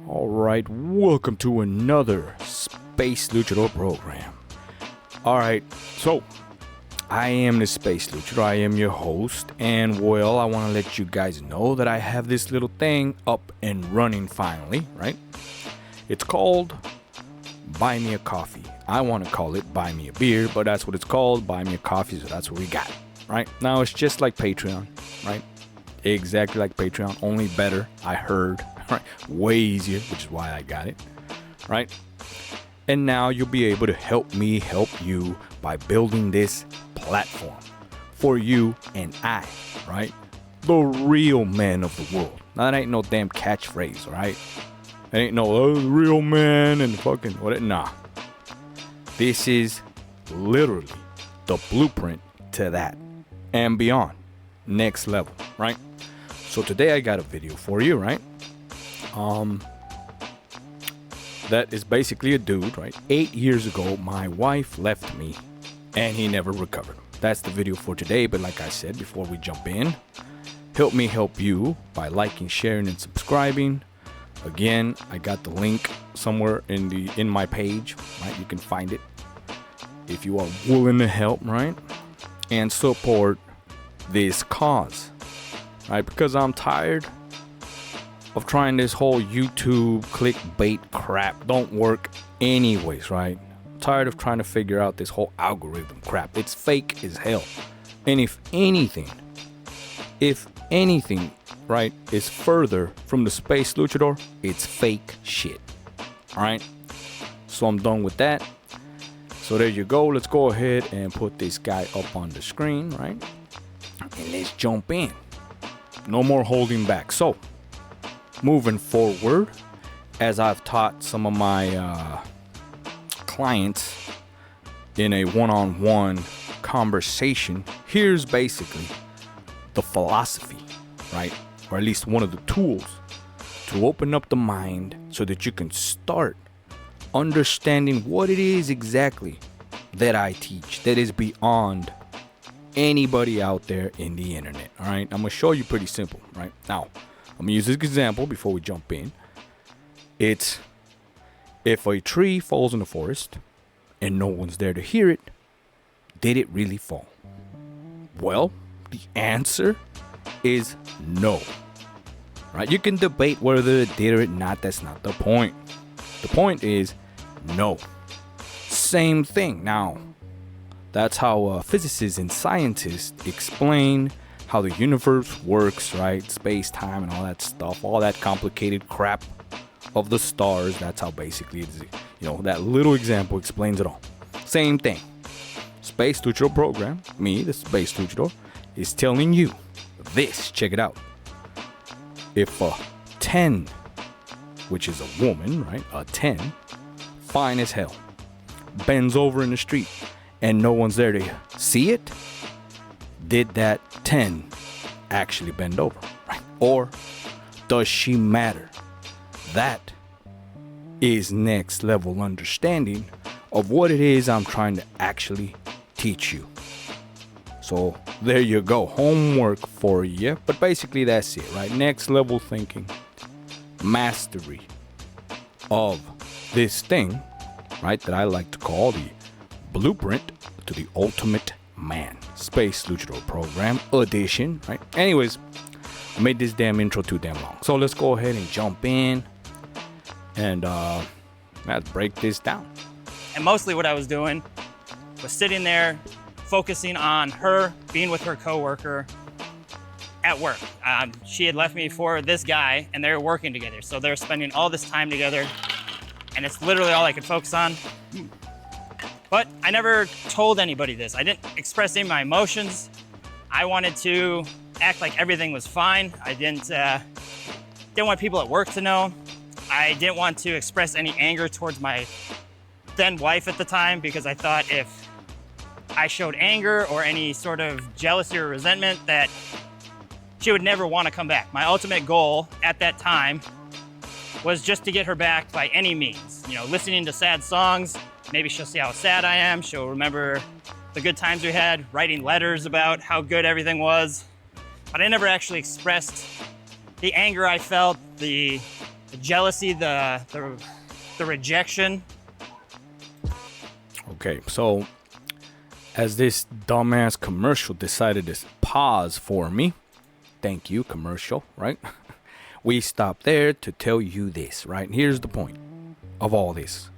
Alright, welcome to another Space Luchador program. Alright, so I am the Space Luchador, I am your host, and well, I want to let you guys know that I have this little thing up and running finally, right? It's called Buy Me a Coffee. I want to call it Buy Me a Beer, but that's what it's called, Buy Me a Coffee, so that's what we got, right? Now it's just like Patreon, right? Exactly like Patreon, only better, I heard. Right, way easier, which is why I got it, right? And now you'll be able to help me help you by building this platform for you and I, right? The real men of the world. Now, that ain't no damn catchphrase, right? It ain't no the real man and fucking what? Nah. This is literally the blueprint to that and beyond. Next level, right? So today I got a video for you, right? That is basically a dude, right? 8 years ago, my wife left me and he never recovered. That's the video for today. But like I said, before we jump in, help me help you by liking, sharing, and subscribing. Again, I got the link somewhere in my page, right? You can find it if you are willing to help, right? And support this cause, right? Because I'm tired of trying this whole YouTube clickbait crap. Don't work anyways, right? I'm tired of trying to figure out this whole algorithm crap. It's fake as hell. And if anything, right, is further from the Space Luchador, it's fake shit. Alright? So I'm done with that. So there you go. Let's go ahead and put this guy up on the screen, right? And let's jump in. No more holding back. So moving forward, as I've taught some of my clients in a one-on-one conversation, here's basically the philosophy, right? Or at least one of the tools to open up the mind so that you can start understanding what it is exactly that I teach that is beyond anybody out there in the internet. All right, I'm gonna show you pretty simple, right? Now I'm gonna use this example before we jump in. It's if a tree falls in the forest and no one's there to hear it, did it really fall? Well, the answer is no. Right? You can debate whether it did or not. That's not the point. The point is no. Same thing. Now, that's how physicists and scientists explain how the universe works, right? Space, time, and all that stuff, all that complicated crap of the stars. That's how basically it's, that little example explains it all. Same thing. Space Luchador program, me, the Space Luchador, is telling you this. Check it out. If a 10, which is a woman, right? A 10, fine as hell, bends over in the street and no one's there to see it, did that 10 actually bend over, right? Or does she matter? That is next level understanding of what it is I'm trying to actually teach you. So there you go, homework for you. But basically that's it, right? Next level thinking, mastery of this thing, right? That I like to call the blueprint to the ultimate man. Space Luchador program edition, right? Anyways, I made this damn intro too damn long. So let's go ahead and jump in and let's break this down. And mostly what I was doing was sitting there focusing on her being with her coworker at work. She had left me for this guy and they were working together. So they're spending all this time together and it's literally all I could focus on. But I never told anybody this. I didn't express any of my emotions. I wanted to act like everything was fine. I didn't want people at work to know. I didn't want to express any anger towards my then wife at the time because I thought if I showed anger or any sort of jealousy or resentment that she would never want to come back. My ultimate goal at that time was just to get her back by any means. Listening to sad songs, maybe she'll see how sad I am. She'll remember the good times we had, writing letters about how good everything was. But I never actually expressed the anger I felt, the jealousy, the rejection. Okay, so as this dumbass commercial decided to pause for me, thank you, commercial, right? We stop there to tell you this, right? Here's the point of all this,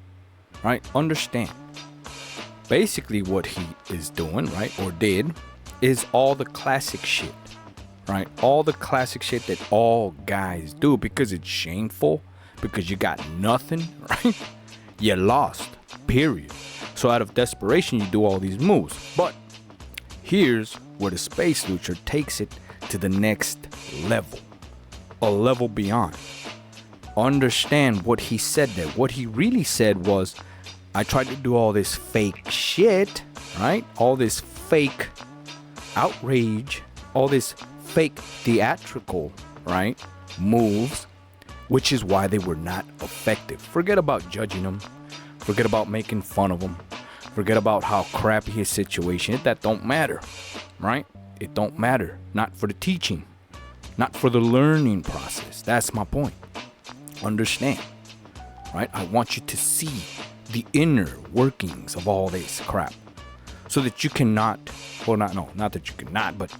right? Understand. Basically, what he is doing, right, or did, is all the classic shit, right? All the classic shit that all guys do because it's shameful, because you got nothing, right? You lost, period. So out of desperation, you do all these moves. But here's where the Space Luchador takes it to the next level, a level beyond. Understand what he said there. What he really said was, I tried to do all this fake shit, right? All this fake outrage, all this fake theatrical, right, moves, which is why they were not effective. Forget about judging them. Forget about making fun of them. Forget about how crappy his situation is. That don't matter, right? It don't matter. Not for the teaching. Not for the learning process. That's my point. Understand, right? I want you to see the inner workings of all this crap, so that you cannot, well, not that you cannot, but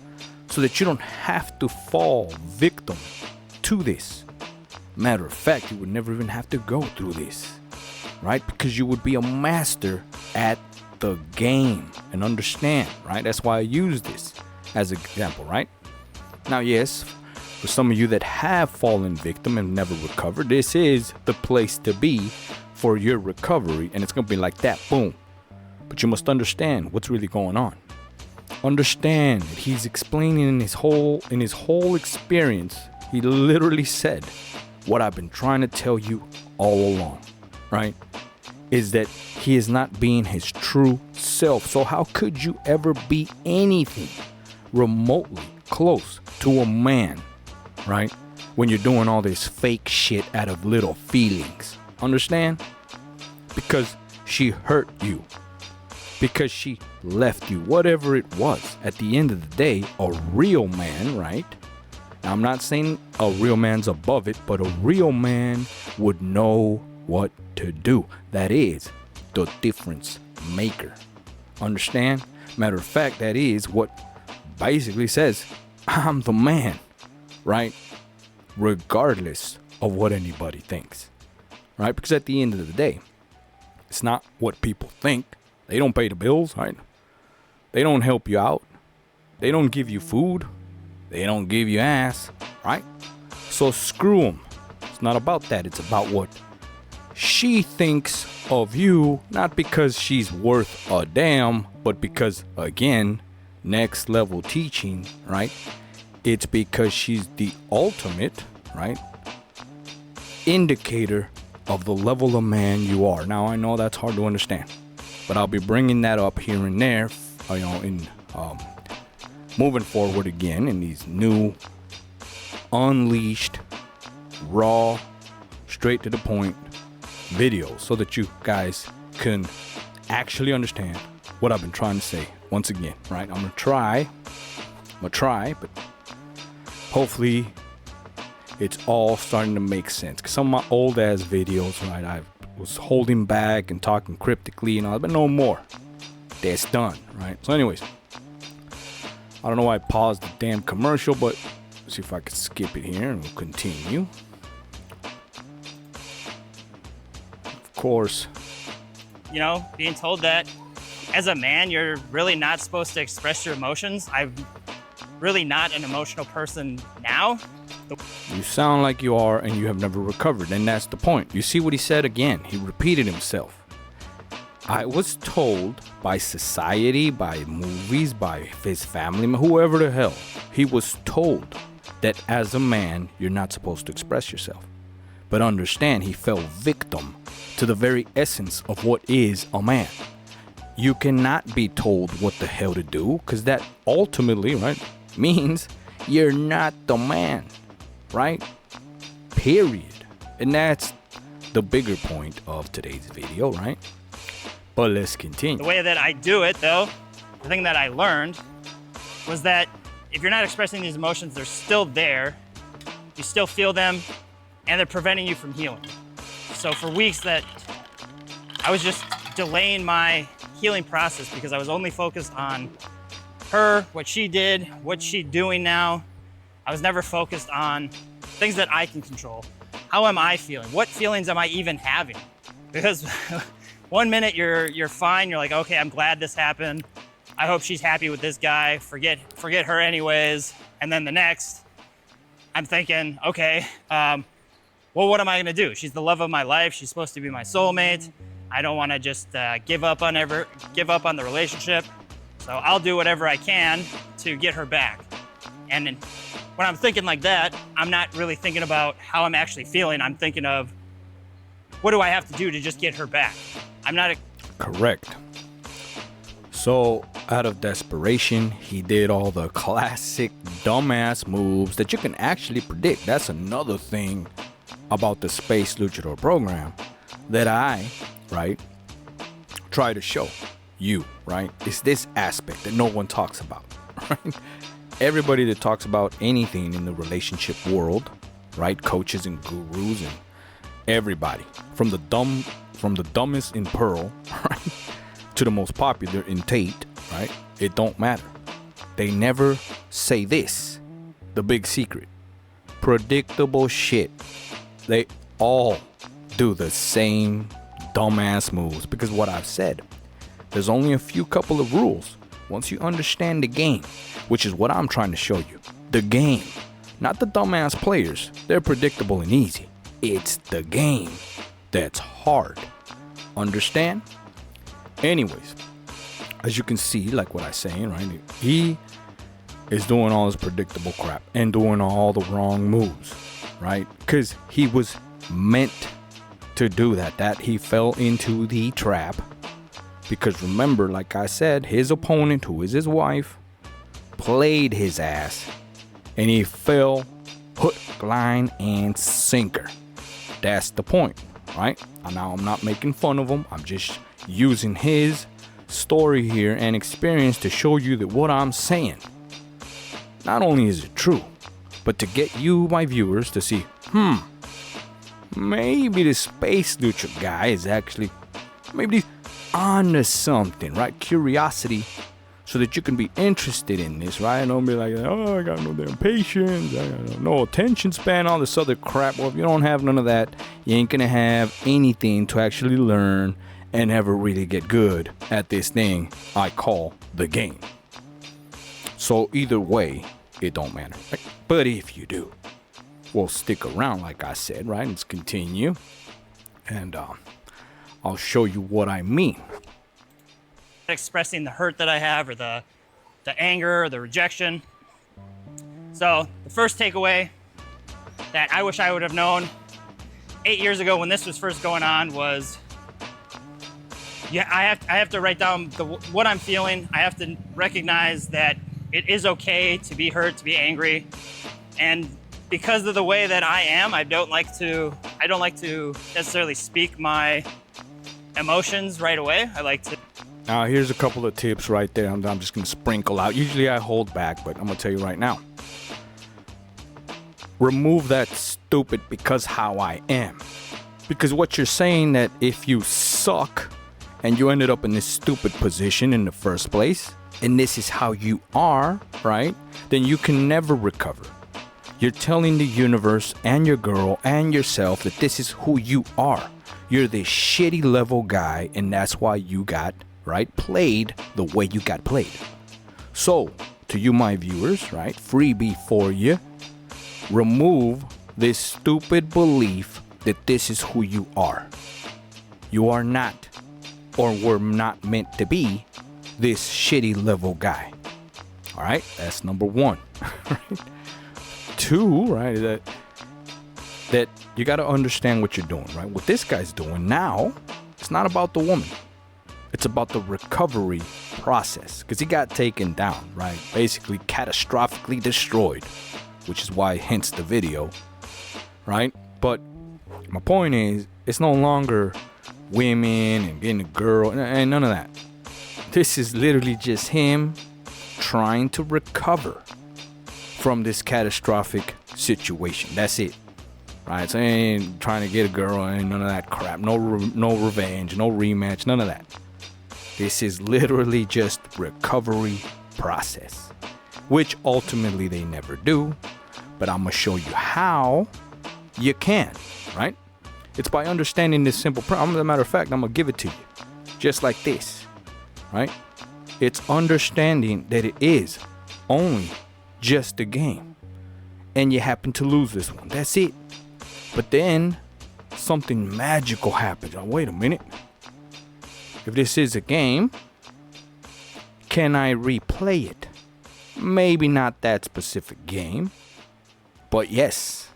so that you don't have to fall victim to this. Matter of fact, you would never even have to go through this, right? Because you would be a master at the game. And understand, right? That's why I use this as an example, right? Now, yes, for some of you that have fallen victim and never recovered, this is the place to be for your recovery, and it's gonna be like that, boom. But you must understand what's really going on. Understand that he's explaining in his whole experience. He literally said what I've been trying to tell you all along, right? Is that he is not being his true self. So how could you ever be anything remotely close to a man, right, when you're doing all this fake shit out of little feelings? Understand? Because she hurt you. Because she left you. Whatever it was. At the end of the day, a real man, right? Now, I'm not saying a real man's above it, but a real man would know what to do. That is the difference maker. Understand? Matter of fact, that is what basically says, I'm the man, right? Regardless of what anybody thinks, right? Because at the end of the day, it's not what people think. They don't pay the bills, right? They don't help you out. They don't give you food. They don't give you ass, right? So screw them. It's not about that. It's about what she thinks of you, not because she's worth a damn, but because, again, next level teaching, right? It's because she's the ultimate, right, indicator of the level of man you are. Now, I know that's hard to understand, but I'll be bringing that up here and there, in moving forward again in these new, unleashed, raw, straight to the point videos, so that you guys can actually understand what I've been trying to say. Once again, right? I'm gonna try, but hopefully it's all starting to make sense. Because some of my old ass videos, right, I was holding back and talking cryptically and all, but no more. That's done, right? So anyways, I don't know why I paused the damn commercial, but let's see if I can skip it here and we'll continue. Of course. You know, being told that as a man, you're really not supposed to express your emotions. I'm really not an emotional person now. You sound like you are, and you have never recovered, and that's the point. You see what he said again? He repeated himself. I was told by society, by movies, by his family, whoever the hell, he was told that as a man, you're not supposed to express yourself. But understand, he fell victim to the very essence of what is a man. You cannot be told what the hell to do, because that ultimately, right, means you're not the man, right? Period. And that's the bigger point of today's video, right? But let's continue. The way that I do it, though, the thing that I learned was that if you're not expressing these emotions, they're still there. You still feel them, and they're preventing you from healing. So for weeks that I was just delaying my healing process because I was only focused on her, what she did, what she's doing now. I was never focused on things that I can control. How am I feeling? What feelings am I even having? Because one minute you're fine, you're like, okay, I'm glad this happened. I hope she's happy with this guy. Forget her anyways. And then the next, I'm thinking, okay, well, what am I gonna do? She's the love of my life. She's supposed to be my soulmate. I don't want to just give up on the relationship. So I'll do whatever I can to get her back. And when I'm thinking like that, I'm not really thinking about how I'm actually feeling. I'm thinking of, what do I have to do to just get her back? I'm not Correct. So, out of desperation, he did all the classic dumbass moves that you can actually predict. That's another thing about the Space Luchador program that I, right, try to show you, right? It's this aspect that no one talks about, right? Everybody that talks about anything in the relationship world, right? Coaches and gurus and everybody, from the dumbest in Pearl, right, to the most popular in Tate, right? It don't matter. They never say this, the big secret. Predictable shit. They all do the same dumbass moves because what I've said, there's only a few couple of rules. Once you understand the game, which is what I'm trying to show you, the game, not the dumbass players. They're predictable and easy. It's the game that's hard. Understand? Anyways, as you can see, like what I'm saying, right? He is doing all this predictable crap and doing all the wrong moves, right? Because he was meant to do that. That he fell into the trap. Because remember, like I said, his opponent, who is his wife, played his ass. And he fell hook, line, and sinker. That's the point, right? Now I'm not making fun of him. I'm just using his story here and experience to show you that what I'm saying, not only is it true, but to get you, my viewers, to see, maybe the Space Lucha guy is actually, maybe he's onto something, right? Curiosity, so that you can be interested in this, right? And don't be like, oh, I got no damn patience, I got no attention span, all this other crap. Well, if you don't have none of that, you ain't gonna have anything to actually learn and ever really get good at this thing I call the game. So either way, it don't matter. Right? But if you do, well, stick around, like I said, right? Let's continue. And I'll show you what I mean. expressing the hurt that I have or the anger or the rejection. So the first takeaway that I wish I would have known 8 years ago when this was first going on was, yeah, I have to write down what I'm feeling. I have to recognize that it is okay to be hurt, to be angry. And because of the way that I am, I don't like to necessarily speak my emotions right away. I like to. Now, here's a couple of tips right there. I'm just going to sprinkle out. Usually I hold back, but I'm going to tell you right now. Remove that stupid because how I am. Because what you're saying that if you suck and you ended up in this stupid position in the first place, and this is how you are, right? Then you can never recover. You're telling the universe and your girl and yourself that this is who you are. You're this shitty level guy, and that's why you got, right, played the way you got played. So, to you, my viewers, right, freebie for you, remove this stupid belief that this is who you are. You are not, or were not meant to be, this shitty level guy. All right, that's number one. Two, right, that you got to understand what you're doing, right? What this guy's doing now, it's not about the woman. It's about the recovery process, because he got taken down, right? Basically catastrophically destroyed, which is why hence the video, right? But my point is, it's no longer women and getting a girl and none of that. This is literally just him trying to recover from this catastrophic situation. That's it. right? So ain't trying to get a girl, ain't none of that crap. No revenge, no rematch, none of that. This is literally just recovery process, which ultimately they never do. But I'm gonna show you how you can, right? It's by understanding this simple problem. As a matter of fact, I'm gonna give it to you, just like this, right? It's understanding that it is only just a game, and you happen to lose this one. That's it. But then something magical happens. Oh, wait a minute. If this is a game, can I replay it? Maybe not that specific game, but yes,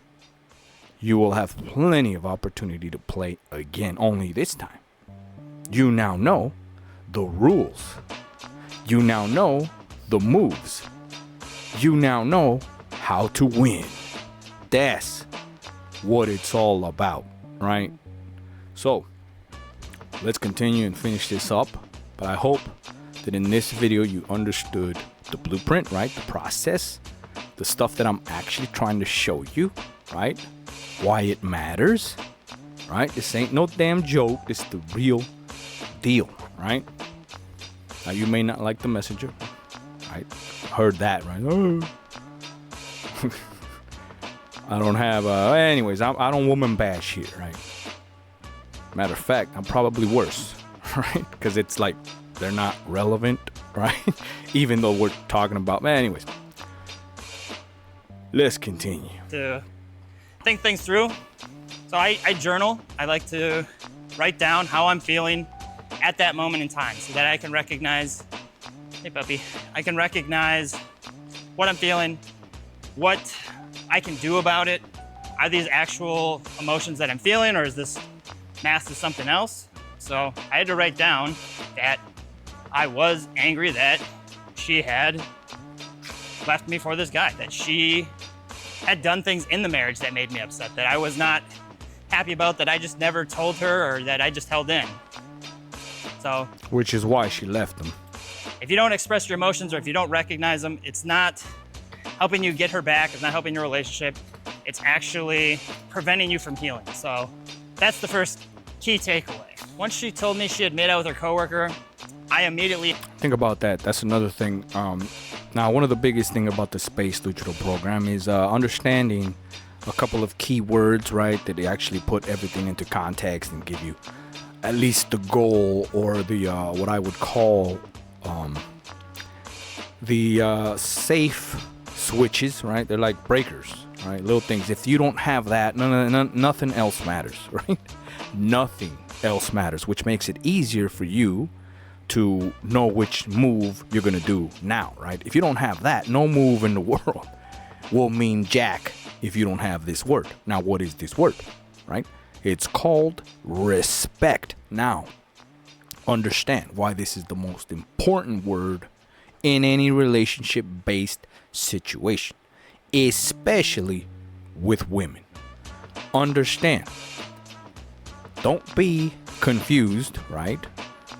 you will have plenty of opportunity to play again, only this time. You now know the rules. You now know the moves. You now know how to win. That's what it's all about, right? So, let's continue and finish this up. But I hope that in this video you understood the blueprint, right? The process, the stuff that I'm actually trying to show you, right? Why it matters, right? This ain't no damn joke. This is the real deal, right? Now you may not like the messenger, right? Heard that, right? Oh. I don't have, anyways, I don't woman bash here, right? Matter of fact, I'm probably worse, right? Because it's like, they're not relevant, right? Even though we're talking about, anyways. Let's continue. To think things through. So I journal. I like to write down how I'm feeling at that moment in time so that I can recognize, hey puppy, I can recognize what I'm feeling, what I can do about it. Are these actual emotions that I'm feeling, or is this masked as something else? So I had to write down that I was angry that she had left me for this guy, that she had done things in the marriage that made me upset, that I was not happy about, that I just never told her, or that I just held in. So, which is why she left him. If you don't express your emotions, or if you don't recognize them, it's not helping you get her back. It's not helping your relationship. It's actually preventing you from healing. So that's the first key takeaway. Once she told me she had made out with her coworker, I immediately think about that. That's another thing. Now, one of the biggest thing about the Space Luchador program is understanding a couple of key words, right? That they actually put everything into context and give you at least the goal, or the what I would call the safe switches, right? They're like breakers, right? Little things. If you don't have that, nothing else matters, right? Nothing else matters, which makes it easier for you to know which move you're gonna do now, right? If you don't have that, no move in the world will mean jack if you don't have this word. Now, what is this word, right? It's called respect. Now, understand why this is the most important word in any relationship-based situation, especially with women. Understand. Don't be confused, right?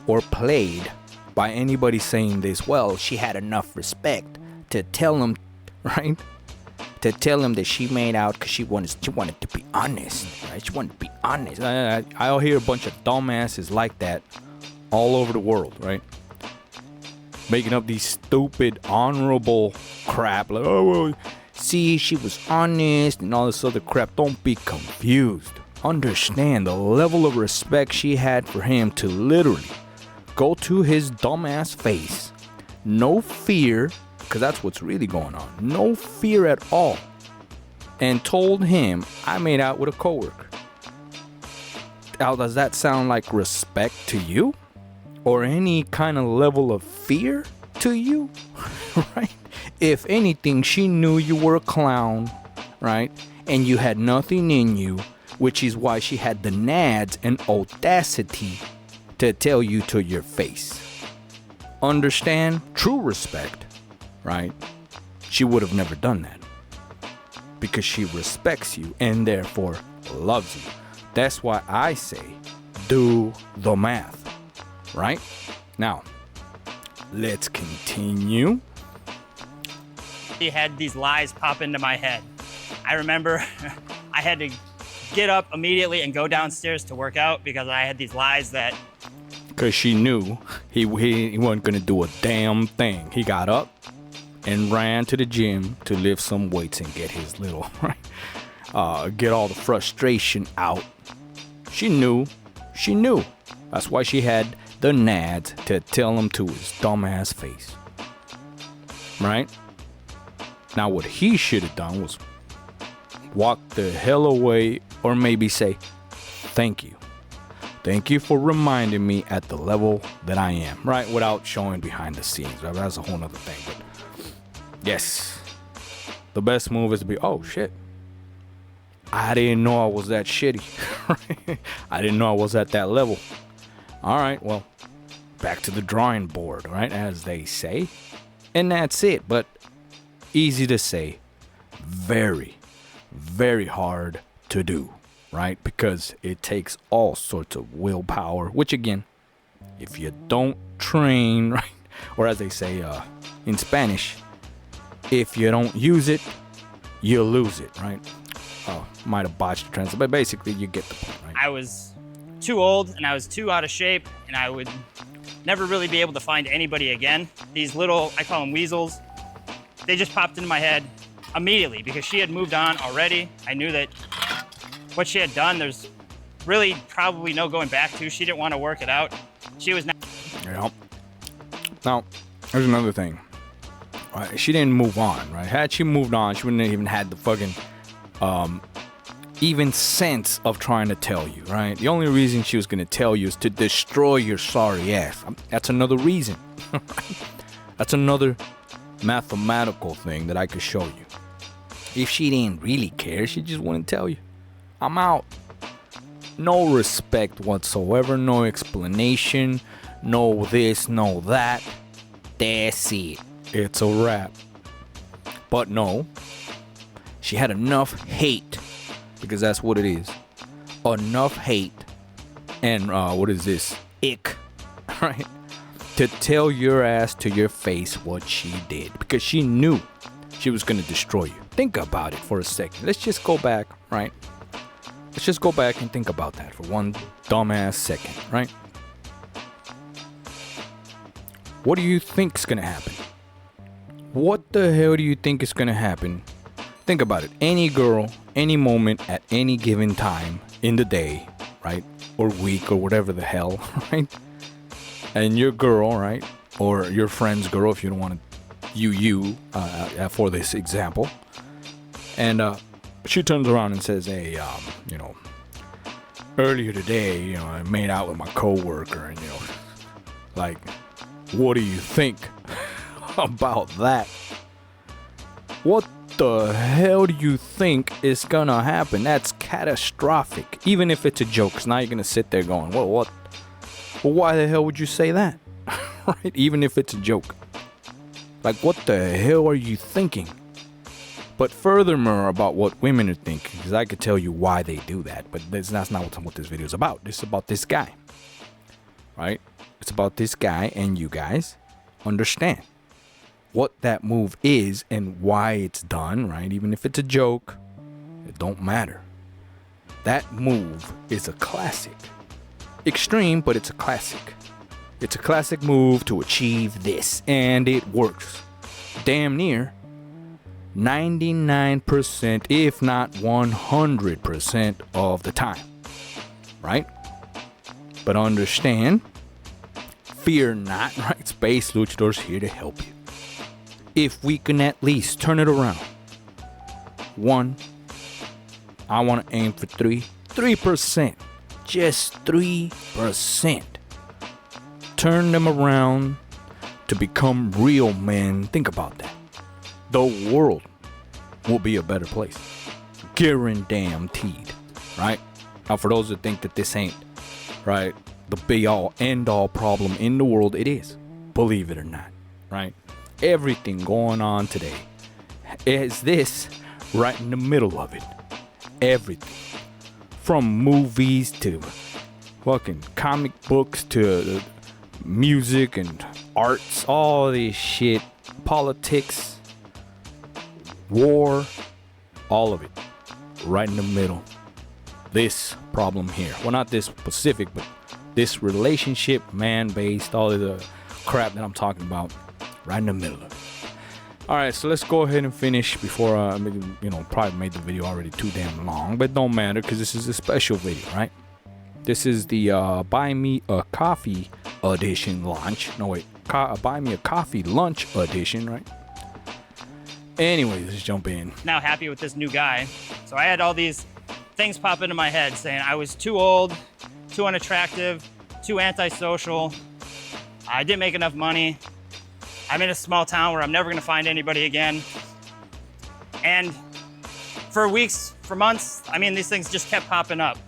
Or played by anybody saying this, well, she had enough respect to tell him, right? To tell him that she made out because she wanted to be honest, right? She wanted to be honest. I'll hear a bunch of dumbasses like that all over the world, right? Making up these stupid, honorable crap. Like, oh, well, see, she was honest and all this other crap. Don't be confused. Understand the level of respect she had for him to literally go to his dumbass face. No fear, because that's what's really going on. No fear at all. And told him, I made out with a coworker. Now, does that sound like respect to you? Or any kind of level of fear to you? Right? If anything, she knew you were a clown, right? And you had nothing in you, which is why she had the nads and audacity to tell you to your face. Understand? True respect, right? She would have never done that. Because she respects you and therefore loves you. That's why I say, do the math. Right? Now, let's continue. He had these lies pop into my head. I remember I had to get up immediately and go downstairs to work out because I had these lies that Because she knew he wasn't going to do a damn thing. He got up and ran to the gym to lift some weights and get his little, get all the frustration out. She knew. That's why she had the nads to tell him to his dumbass face. Right? Now what he should have done was walk the hell away, or maybe say, thank you. Thank you for reminding me at the level that I am, right? Without showing behind the scenes, right? That's a whole nother thing. But yes, the best move is to be, oh shit, I didn't know I was that shitty. I didn't know I was at that level. All right, well, back to the drawing board, right? As they say. And that's it. But easy to say, very, very hard to do. Right? Because it takes all sorts of willpower, which again, if you don't train, right? Or as they say in Spanish, if you don't use it, you lose it, right? Oh, might have botched the translation, but basically you get the point, right? I was too old and I was too out of shape and I would never really be able to find anybody again. These little, I call them weasels, they just popped into my head immediately because she had moved on already. I knew that what she had done, there's really probably no going back to. She didn't want to work it out. She was not. Yeah. Now, there's another thing. Right? She didn't move on, right? Had she moved on, she wouldn't have even had the fucking even sense of trying to tell you, right? The only reason she was going to tell you is to destroy your sorry ass. That's another reason. That's another mathematical thing that I could show you. If she didn't really care, she just wouldn't tell you. I'm out. No respect whatsoever, no explanation, no this, no that. That's it. It's a wrap. But no, she had enough hate, because that's what it is. Enough hate and what is this? Ick, right? To tell your ass to your face what she did, because she knew she was going to destroy you. Think about it for a second. Let's just go back, right? Let's just go back and think about that for one dumbass second, right? What do you think's gonna happen? What the hell do you think is gonna happen? Think about it. Any girl, any moment, at any given time in the day, right? Or week or whatever the hell, right? And your girl, right? Or your friend's girl, if you don't want to, for this example. And, she turns around and says, hey, earlier today, I made out with my coworker and, like, what do you think about that? What the hell do you think is gonna happen? That's catastrophic. Even if it's a joke, 'cause now you're gonna sit there going, well, why the hell would you say that? Right? Even if it's a joke. Like, what the hell are you thinking? But furthermore about what women are thinking, because I could tell you why they do that, but that's not what this video is about. This is about this guy, right? It's about this guy, and you guys understand what that move is and why it's done, right? Even if it's a joke, it don't matter. That move is a classic. Extreme, but it's a classic. It's a classic move to achieve this, and it works damn near 99%, if not 100% of the time, right? But understand, fear not, right? Space Luchador's here to help you. If we can at least turn it around. 1, I want to aim for 3%, just 3%. Turn them around to become real men. Think about that. The world will be a better place. Guaranteed, right? Now, for those that think that this ain't, right, the be-all, end-all problem in the world, it is. Believe it or not, right? Everything going on today is this right in the middle of it. Everything. From movies to fucking comic books to music and arts, all this shit, politics, war, all of it, right in the middle. this problem here. Well, not this specific, but this relationship, man-based, all of the crap that I'm talking about, right in the middle of it. All right, so let's go ahead and finish before probably made the video already too damn long, but don't matter because this is a special video, right? This is the Buy Me a Coffee edition launch. No wait, Buy Me a Coffee lunch edition, right? Anyways, let's jump in. Now happy with this new guy. So I had all these things pop into my head saying I was too old, too unattractive, too antisocial. I didn't make enough money. I'm in a small town where I'm never gonna find anybody again. And for weeks, for months, these things just kept popping up.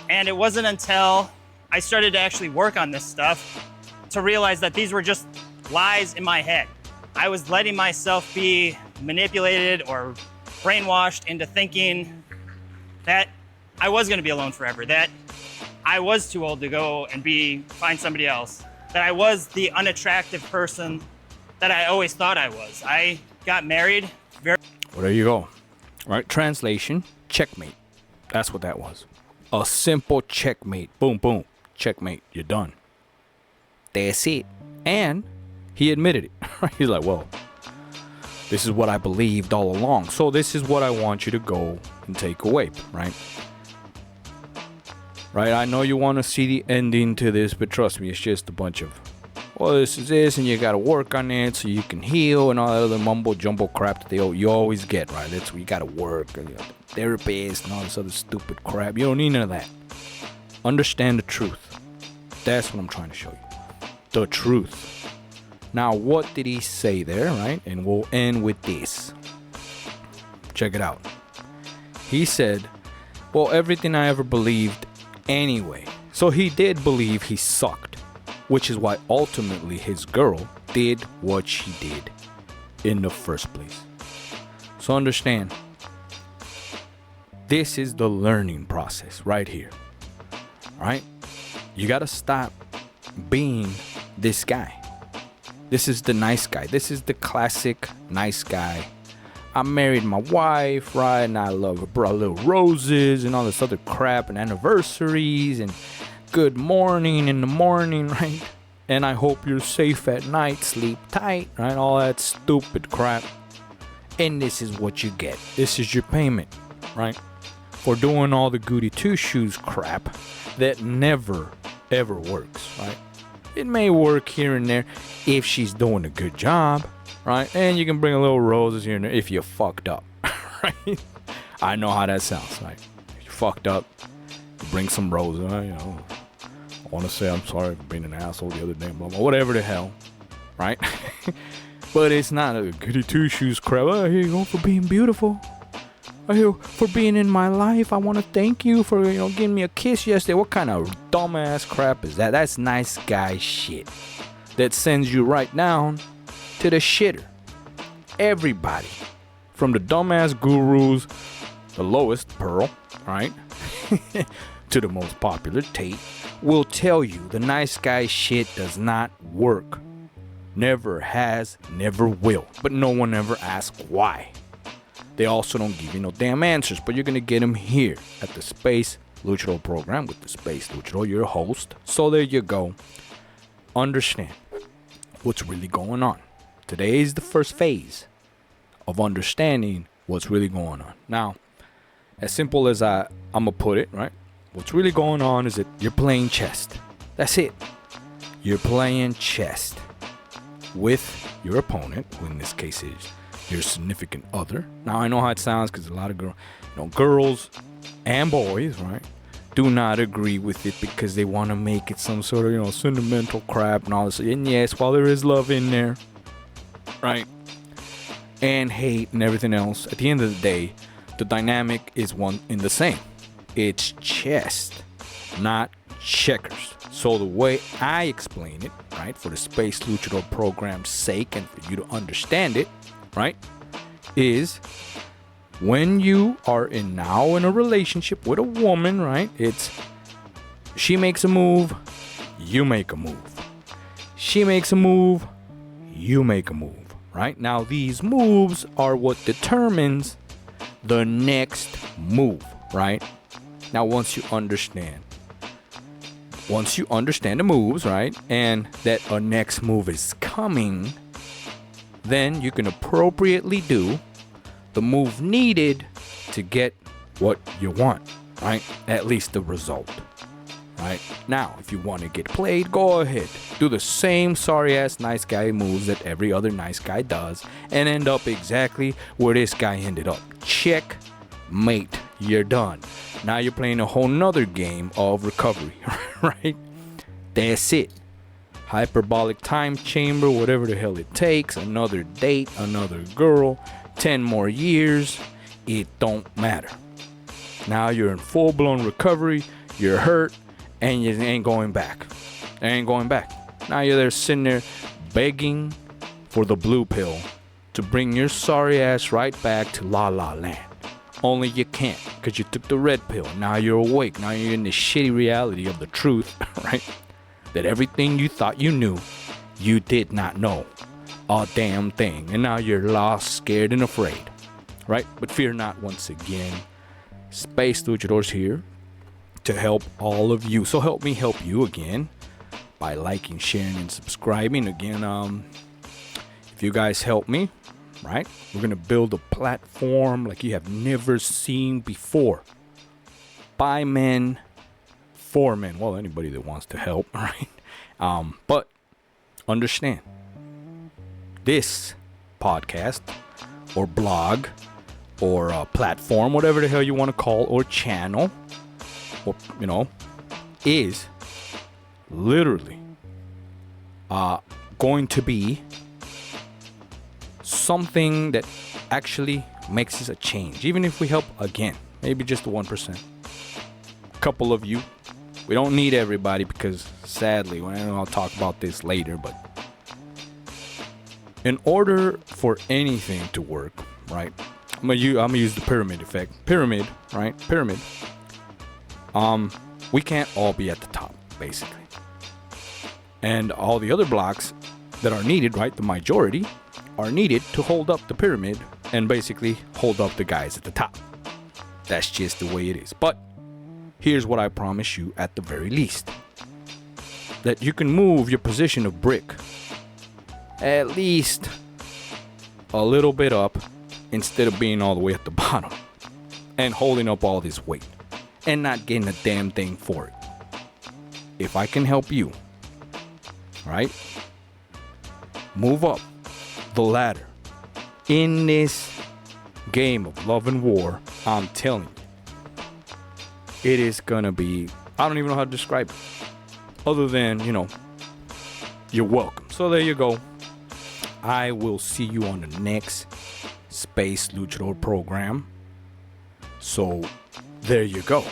And it wasn't until I started to actually work on this stuff to realize that these were just lies in my head. I was letting myself be manipulated or brainwashed into thinking that I was gonna be alone forever, that I was too old to go and find somebody else, that I was the unattractive person that I always thought I was. I got married Well, there you go. All right, translation, checkmate. That's what that was. A simple checkmate. Boom, boom, checkmate. You're done. That's it. And he admitted it. He's like, well, this is what I believed all along. So this is what I want you to go and take away, right? Right, I know you want to see the ending to this, but trust me, it's just a bunch of, well, this is this, and you got to work on it so you can heal and all that other mumbo jumbo crap that you always get, right? That's where you got to work, and therapist and all this other stupid crap. You don't need none of that. Understand the truth. That's what I'm trying to show you. The truth. Now, what did he say there, right? And we'll end with this. Check it out. He said, well, everything I ever believed anyway. So he did believe he sucked, which is why ultimately his girl did what she did in the first place. So understand, this is the learning process right here. All right? You got to stop being this guy. This is the nice guy. This is the classic nice guy. I married my wife, right? And I love her. Brought little roses and all this other crap and anniversaries and good morning in the morning, right? And I hope you're safe at night. Sleep tight, right? All that stupid crap. And this is what you get. This is your payment, right? For doing all the goody two-shoes crap that never, ever works, right? It may work here and there if she's doing a good job, right? And you can bring a little roses here and there if you fucked up, right? I know how that sounds, right? If you fucked up, you bring some roses, I want to say I'm sorry for being an asshole the other day, blah, blah, whatever the hell, right? But it's not a goody two-shoes crap. Oh, here you go for being beautiful. Oh, here for being in my life. I want to thank you for, giving me a kiss yesterday. What kind of dumbass crap is that? That's nice guy shit. That sends you right down to the shitter. Everybody, from the dumbass gurus, the lowest Pearl, right, to the most popular Tate, will tell you the nice guy shit does not work. Never has, never will. But no one ever asks why. They also don't give you no damn answers, but you're gonna get them here at the Space Luchador program with the Space Luchador, your host. So there you go. Understand what's really going on. Today is the first phase of understanding what's really going on. Now, as simple as I'm gonna put it, right? What's really going on is that you're playing chess. That's it. You're playing chess with your opponent, who in this case is your significant other. Now, I know how it sounds because a lot of girls and boys, right, do not agree with it because they want to make it some sort of, sentimental crap and all this. And yes, while there is love in there, right, and hate and everything else, at the end of the day, the dynamic is one and the same. It's chess, not checkers. So the way I explain it, right, for the Space Luchador program's sake and for you to understand it, right, is when you are in a relationship with a woman, right, it's she makes a move, you make a move. She makes a move, you make a move, right? Now these moves are what determines the next move, right? Now, once you understand the moves, right, and that a next move is coming, then you can appropriately do the move needed to get what you want, right? At least the result, right? Now, if you want to get played, go ahead. Do the same sorry-ass nice guy moves that every other nice guy does and end up exactly where this guy ended up. Checkmate. You're done. Now you're playing a whole nother game of recovery, right? That's it. Hyperbolic time chamber, whatever the hell it takes. Another date, another girl, 10 more years. It don't matter. Now you're in full-blown recovery. You're hurt, and you ain't going back. Now you're there sitting there begging for the blue pill to bring your sorry ass right back to La La Land. Only you can't, because you took the red pill. Now you're awake. Now you're in the shitty reality of the truth, right? That everything you thought you knew, you did not know a damn thing. And now you're lost, scared, and afraid, right? But fear not, once again. Space Luchador's here to help all of you. So help me help you again by liking, sharing, and subscribing. Again, if you guys help me, right, we're gonna build a platform like you have never seen before. By men, for men. Well, anybody that wants to help, right? But understand, this podcast or blog or platform, whatever the hell you want to call, or channel, or is literally going to be something that actually makes us a change. Even if we help again, maybe just 1%. A couple of you. We don't need everybody, because sadly, I'll talk about this later, but in order for anything to work, right? I'm gonna use the pyramid effect. Pyramid, right? Pyramid. We can't all be at the top, basically. And all the other blocks that are needed, right? The majority are needed to hold up the pyramid and basically hold up the guys at the top. That's just the way it is. But here's what I promise you at the very least. That you can move your position of brick at least a little bit up instead of being all the way at the bottom and holding up all this weight and not getting a damn thing for it. If I can help you, right, move up the ladder in this game of love and war, I'm telling you, it is gonna be, I don't even know how to describe it other than, you're welcome. So there you go. I will see you on the next Space Luchador program. So there you go.